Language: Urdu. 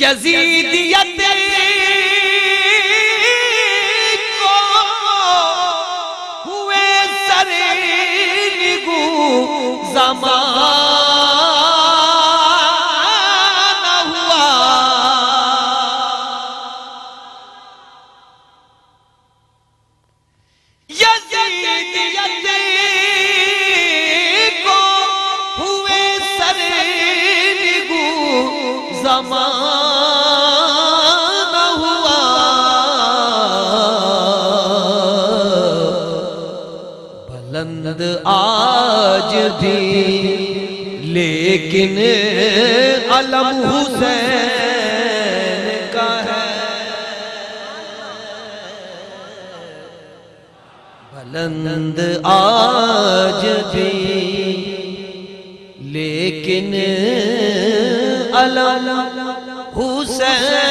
یزیدیت کو ہوئے سر نگو زمانہ ہوا یزیدیت کو ہوئے سر نگو زمانہ ہوا بلند آج بھی لیکن علم حسین کا ہے بلند آج بھی لیکن علم حسین